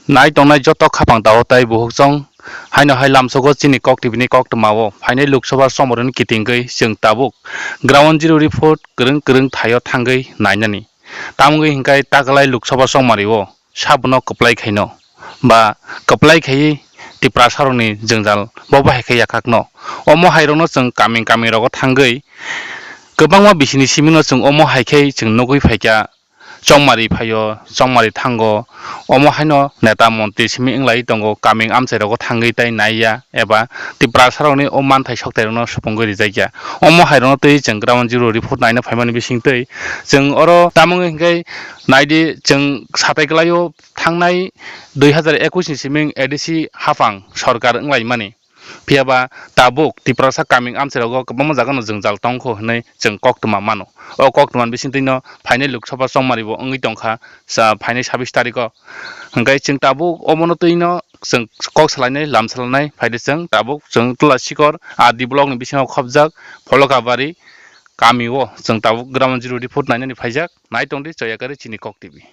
नाय टंनाय जत खापां दाव ताई बुहुकजों हायनो हाय लामसोगो चिनि कक टिभिनि कक तमावो फाइनाल लोकसभा समरन किटिंगै जों ताबुक ग्राउन्ड जिरो रिपोर्ट गोरों गोरों थायो थांगै नायनानि तामुगै हिंखाय तागलाय लोकसभा सममारिवो साबनो कप्लाय खायनो बा कप्लाय खायि टिप्रा सारनि जोंजाल बबा हायखाय याखाकनो अमो हायरनो जों कामिं कामिं रगो थांगै गोबांवा बिसिनि सिमिनो जों अमो हायखाय जों नगै फायका चौमारी फायो चौमारी थांगो अमो हायनो नेता मन्त्री सिमि इंलाय दंगो कामिं आमसेरगो थांगै ताई नायया एबा टिप्रा सारनि अ मानथाय सकथायरनो सुफुंगै जायगा अमो हायरनो तै जों ग्राउन्ड जिरो रिपोर्ट नायनो फायमानि बिसिंतै जों अरो तामुगै हिंखाय नायदि जों सातायगलायो थांनाय 2021 नि सिमिं एडिसि हाफां सरकार इंलाय माने फियाबा ताबुक टिप्रासा कामिं आमसेरगो गोबां जागोन जों जालतंखो हनै जों कक्तमा मानो अ कक्तमान बिसिंतैनो फाइनाल लोकसभा सममारिबो अंगै दंखा सा फाइनाल 26 तारिखो हंगाय जों ताबुक अमनतैनो जों कक सालायनाय लामसालायनाय फायदेजों ताबुक जों तुलासिकर आदि ब्लकनि बिसिङाव खबजाक फलकाबारि कामिओ जों ताबुक ग्राउन्ड जिरो रिपोर्ट नायनानै फायजाक नायतंदि जयागारि चिनि कक टिभि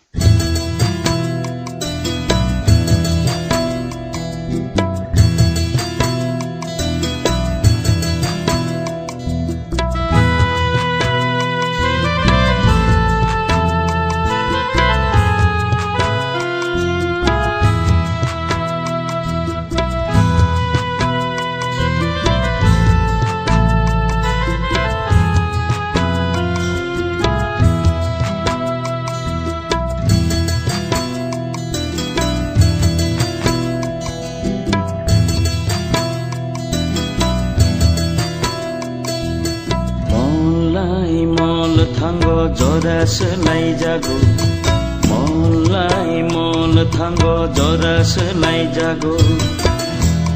थांगो जरास लायजागो मलाय मल थांगो जरास लायजागो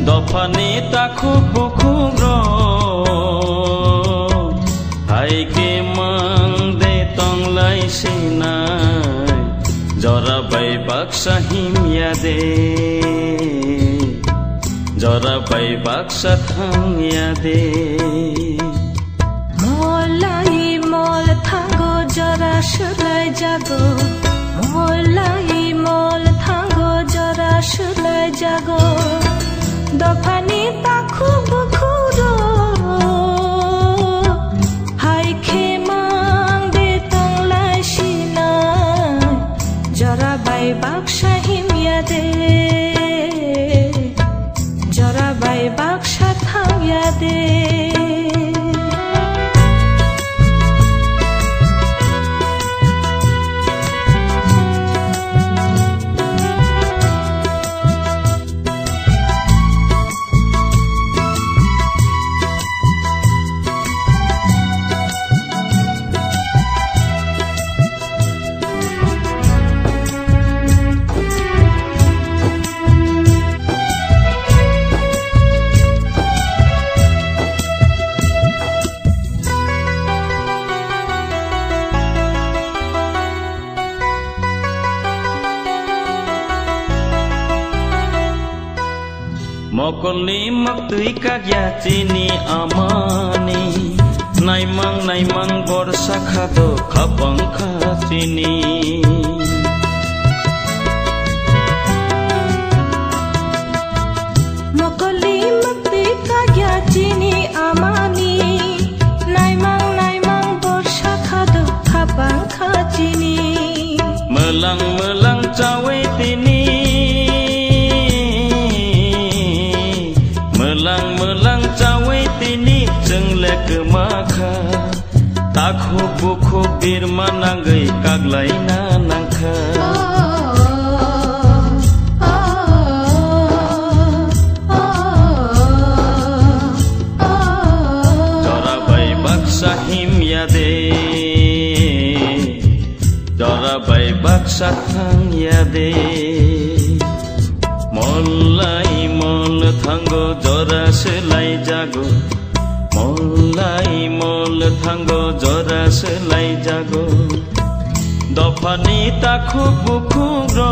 दफानि ताखु बुखुग्र हायके मांदे तंलाय सिनाय जरा बाय बाक्सा हिमिया दे जरा बाय बाक्सा थांया दे जरासलाय जागो मलाय मल थांगो जरासलाय जागो दफानि ताखु बुखुरो हायखे मांदे तंलाय सिनाय जरा बाय बाक्सा हिमिया दे जरा बाय बाक्सा थांया दे मकलनि मक्तुइ काग्या चिनि आमानि नायमां बरसा खादो खाबां खाचिनि मकलनि मक्तुइ काग्या चिनि आमानि नायमां बरसा खादो खाबां खाचिनि मोलां चावे तिनि मोलां चावे तिनि जोंलेक माखा ताखु बुखु बिरमा नांगै काग्लायना नांखा जरा बाय बाक्सा हिमिया दे जरा बाय बाक्सा थांया दे मलाय मल थांगो जरास लायजागो मलाय मल थांगो जरास लायजागो दफानि ताखु बुखुग्र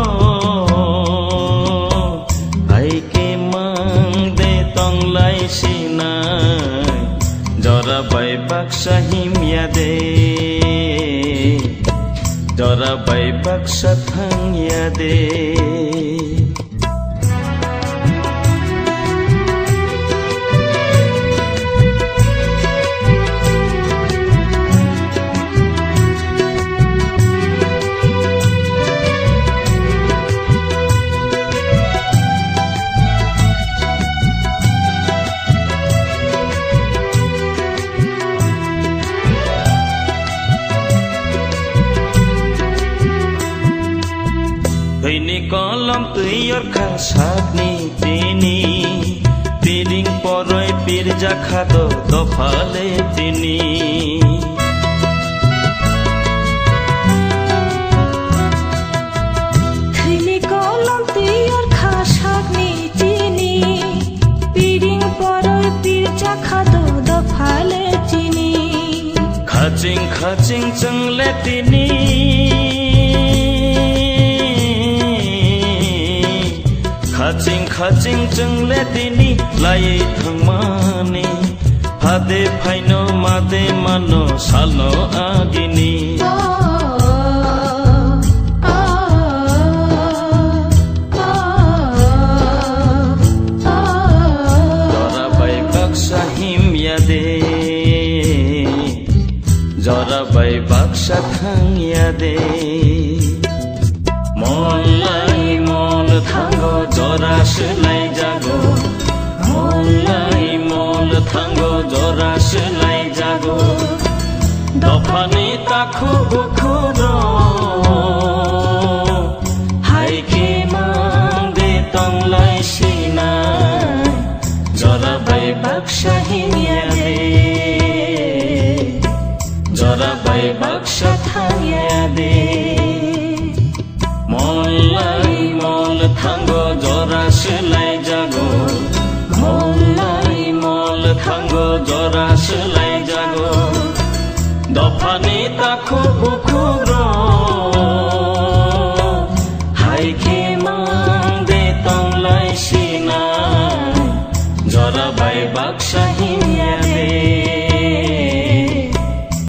हायके मांदे तंलाय सिनाय जरा बाय बाक्सा हिमिया दे जरा बाय बाक्सा थांया दे কলম তুই অর্খা সাতনি তিনি পিরিং পরয় পিরজা খাদ দফালে তিনি থৈলি কলম তুই অর্খা সাতনি চিনি পিরিং পরয় পিরজা খাদ দফালে চিনি খাচিং খাচিং চংলে তিনি खाचिं खाचिं चंगले दिनी लाई थंगमाने हादे फाइनो मादे मानो सालो आगिनी जरा बाई बक्सा हिम यादे जरा बाई बक्सा थंग यादे मोलाई मोल थांगो जरा सुलाई जागो मोलाई मोल थांगो जरा सुलाई जागो दफानी ताखु बुखुरो हाय के मांगे तंगलाई सीना जरा बाई बक्सा हिमिया दे जरा बाई बक्सा थांगिया दे मोलाई मोल थांगो जरा सुलाई जागो मोलाई मोल थांगो जरा सुलाई जागो दफानी ताखु बुखुरो हाय के मांगे तंगलाई सीना जरा बाई बक्सा